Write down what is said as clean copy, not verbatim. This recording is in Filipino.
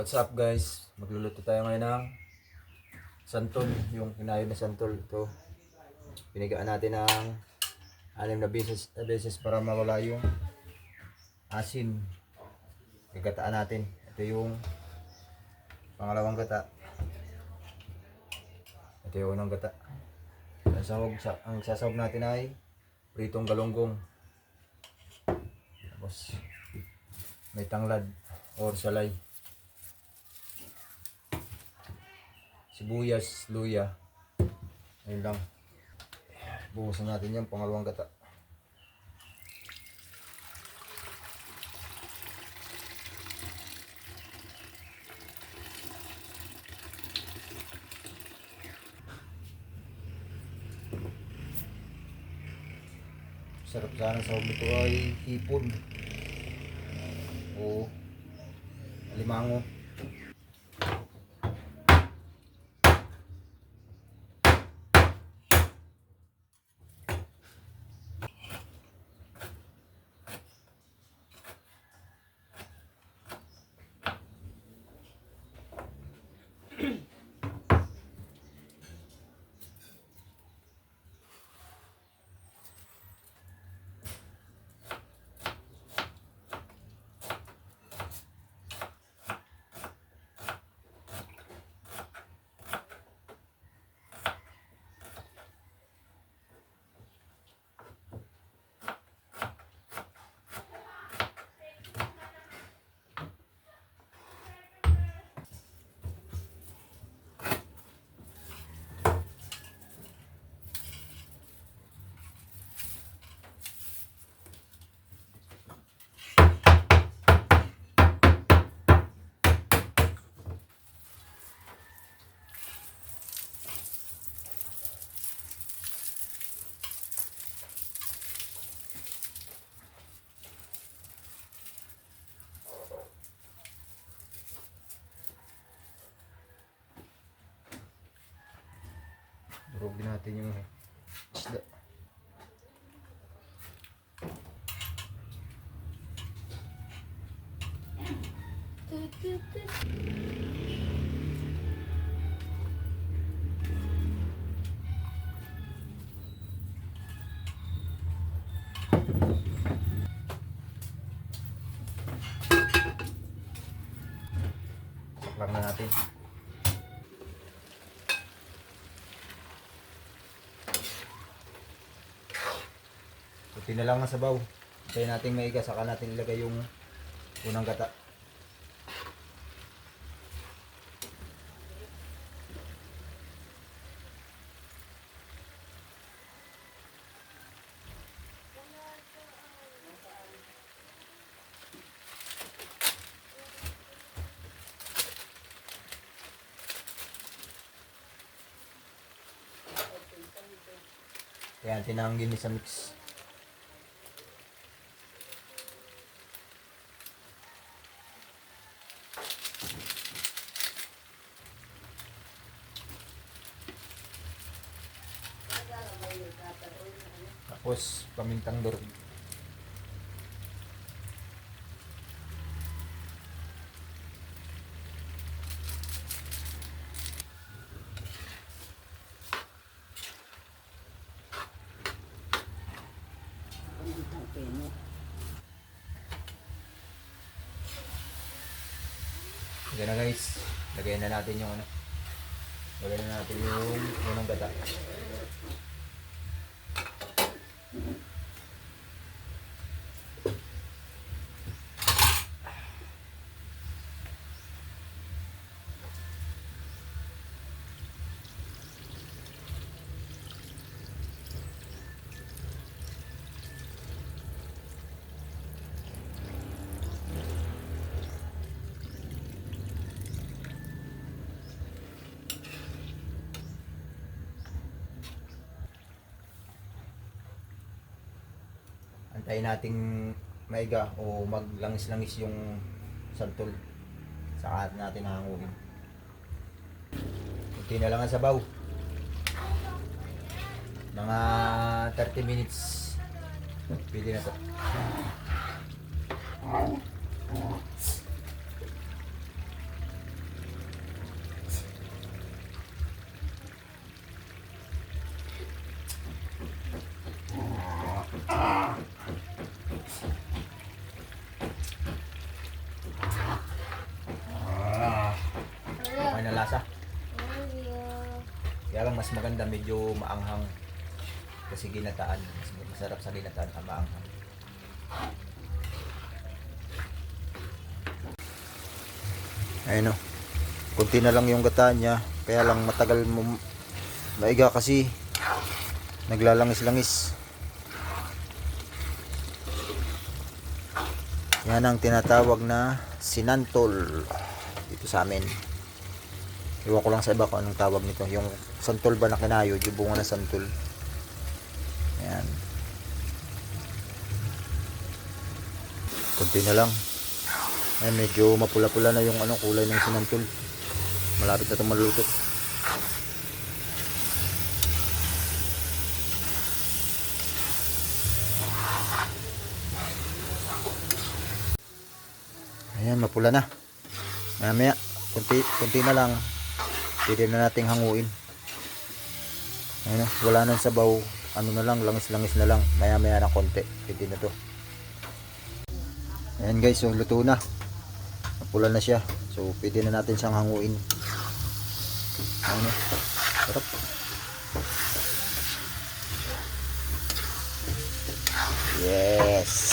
What's up guys? Magluluto tayo ngayon ng santol, yung kinayon na santol. Ito, pinigaan natin ng 6 na beses para mawala yung asin. Igataan natin. Ito yung pangalawang gata. Ito yung unang gata. Ang sasawag natin ay pritong galunggong. Tapos may tanglad or salay. Sibuyas, luya. Ayun lang. Buhusan natin yung pangalawang gata. Sarap sana sa nito ay hipon o alimango. Durugin natin yung isda. Saklang na natin. Kunti na lang ang sabaw. Hintayin natin maiga, saka natin ilagay yung unang gata. Ayan, tinanggin sa mix. Tapos pamintang durog. Yan na guys, lagay na natin yung lagay na natin yung unang gata. Antayin nating maiga o maglangis-langis yung santol. Saka natin hangugin. Kunti na lang ang sabaw. Mga 30 minutes. Pwede na to. lasa. Oh, yeah. Kaya lang mas maganda medyo maanghang. Kasi ginataan. Mas masarap sa ginataan ang maanghang. Ayun o. Kunti na lang yung gata niya. Kaya lang matagal mo maiga kasi naglalangis-langis. Yan ang tinatawag na sinantol dito sa amin. Iwan ko lang sa iba kung anong tawag nito. Yung santol ba na kinayod, yung bunga na santol. Yan. Kunti na lang. Ayan, medyo mapula-pula na yung kulay ng sinantol. Malapit na itong maluto. Ayan, mapula na. Mamaya, kunti na lang. Pwede na nating hanguin. Ayan, wala nang sabaw. Ano na lang, langis-langis na lang. Maya-maya ng konti. Pwede na to. Ayan guys, so luto na. Mapula na siya. So, pwede na natin siyang hanguin. Ayan, sarap. Yes.